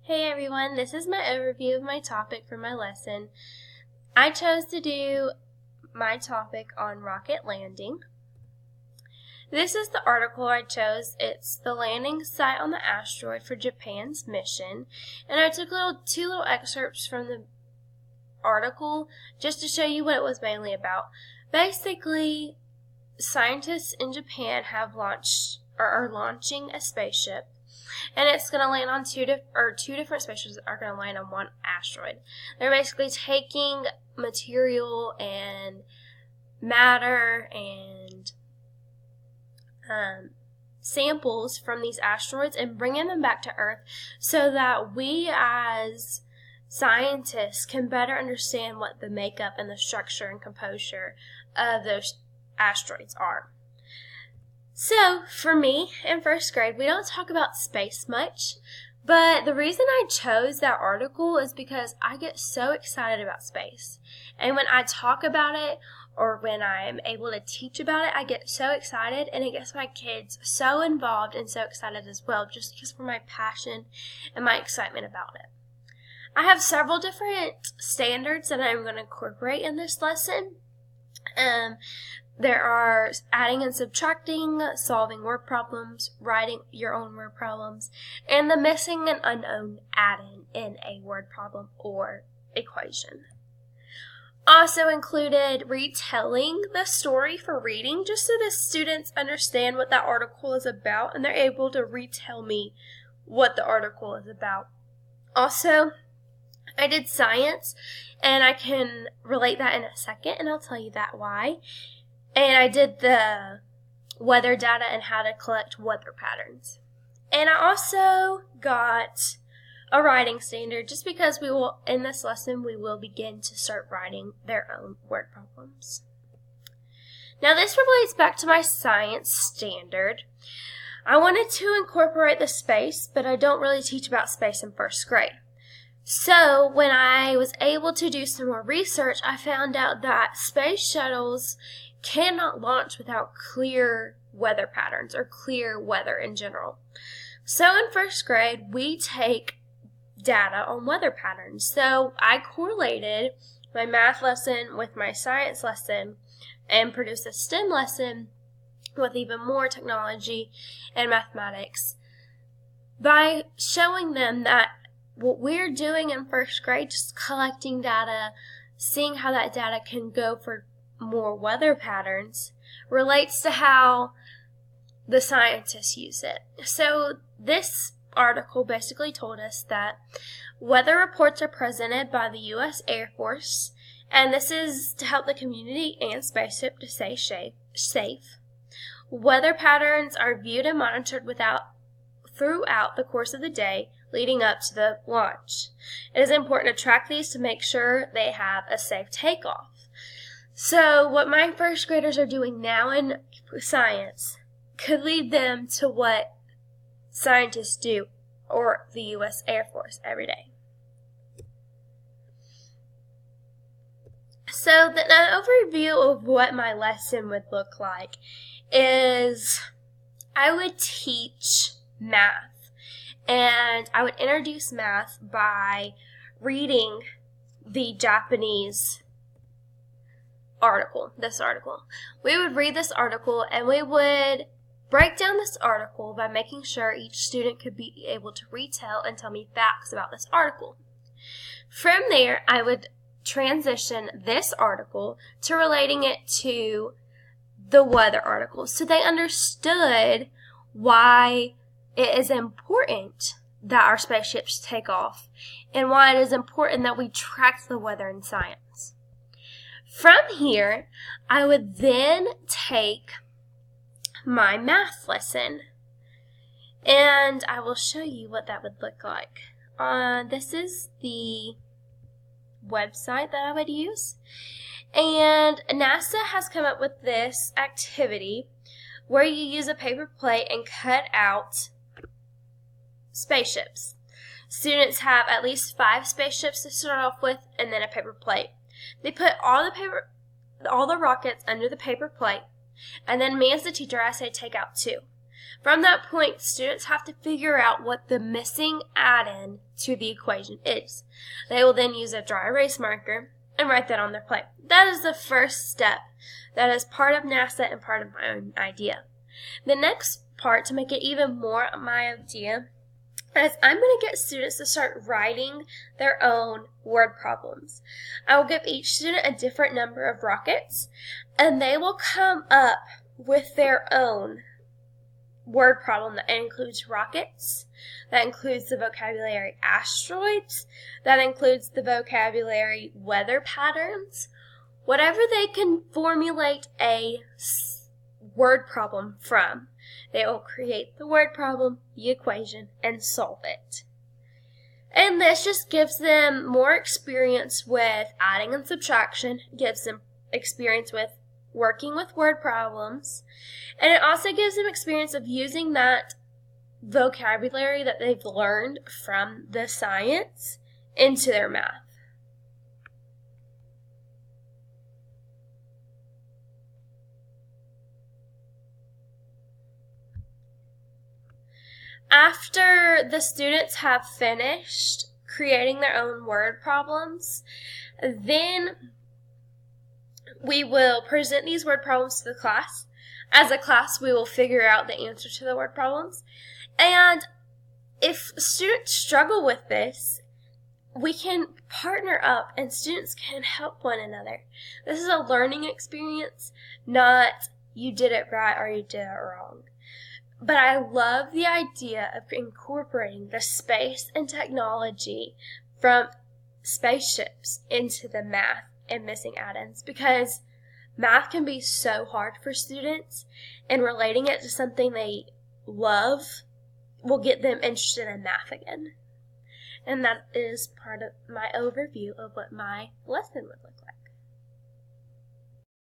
Hey everyone, this is my overview of my topic for my lesson. I chose to do my topic on rocket landing. This is the article I chose. It's the landing site on the asteroid for Japan's mission. And I took two little excerpts from the article just to show you what it was mainly about. Basically, scientists in Japan have are launching a spaceship. And it's going to land on two different spaceships that are going to land on one asteroid. They're basically taking material and matter and samples from these asteroids and bringing them back to Earth so that we as scientists can better understand what the makeup and the structure and composure of those asteroids are. So, for me, in first grade, we don't talk about space much, but the reason I chose that article is because I get so excited about space. And when I talk about it, or when I'm able to teach about it, I get so excited, and it gets my kids so involved and so excited as well, just because of my passion and my excitement about it. I have several different standards that I'm going to incorporate in this lesson. There are adding and subtracting, solving word problems, writing your own word problems, and the missing and unknown add-in in a word problem or equation. Also included retelling the story for reading, just so the students understand what that article is about and they're able to retell me what the article is about. Also, I did science, and I can relate that in a second, and I'll tell you that why. And I did the weather data and how to collect weather patterns. And I also got a writing standard just because in this lesson, we will begin to start writing their own word problems. Now this relates back to my science standard. I wanted to incorporate the space, but I don't really teach about space in first grade. So when I was able to do some more research, I found out that space shuttles cannot launch without clear weather patterns or clear weather in general. So in first grade, we take data on weather patterns. So I correlated my math lesson with my science lesson and produced a STEM lesson with even more technology and mathematics by showing them that what we're doing in first grade, just collecting data, seeing how that data can go for more weather patterns, relates to how the scientists use it. So this article basically told us that weather reports are presented by the U.S. Air Force, and this is to help the community and spaceship to stay safe. Weather patterns are viewed and monitored throughout the course of the day leading up to the launch. It is important to track these to make sure they have a safe takeoff. So what my first graders are doing now in science could lead them to what scientists do or the U.S. Air Force every day. So an overview of what my lesson would look like is I would teach math, and I would introduce math by reading the Japanese this article. We would read this article and we would break down this article by making sure each student could be able to retell and tell me facts about this article. From there, I would transition this article to relating it to the weather article so they understood why it is important that our spaceships take off and why it is important that we track the weather in science. From here, I would then take my math lesson, and I will show you what that would look like. This is the website that I would use, and NASA has come up with this activity where you use a paper plate and cut out spaceships. Students have at least 5 spaceships to start off with and then a paper plate. They put all the rockets under the paper plate, and then me as the teacher, I say take out 2. From that point, students have to figure out what the missing add-in to the equation is. They will then use a dry erase marker and write that on their plate. That is the first step. That is part of NASA and part of my own idea. The next part, to make it even more my idea, is I'm going to get students to start writing their own word problems. I will give each student a different number of rockets, and they will come up with their own word problem that includes rockets, that includes the vocabulary asteroids, that includes the vocabulary weather patterns, whatever they can formulate a word problem from. They will create the word problem, the equation, and solve it. And this just gives them more experience with adding and subtraction, gives them experience with working with word problems, and it also gives them experience of using that vocabulary that they've learned from the science into their math. After the students have finished creating their own word problems, then we will present these word problems to the class. As a class, we will figure out the answer to the word problems. And if students struggle with this, we can partner up and students can help one another. This is a learning experience, not you did it right or you did it wrong. But I love the idea of incorporating the space and technology from spaceships into the math and missing add-ins, because math can be so hard for students, and relating it to something they love will get them interested in math again. And that is part of my overview of what my lesson would look like.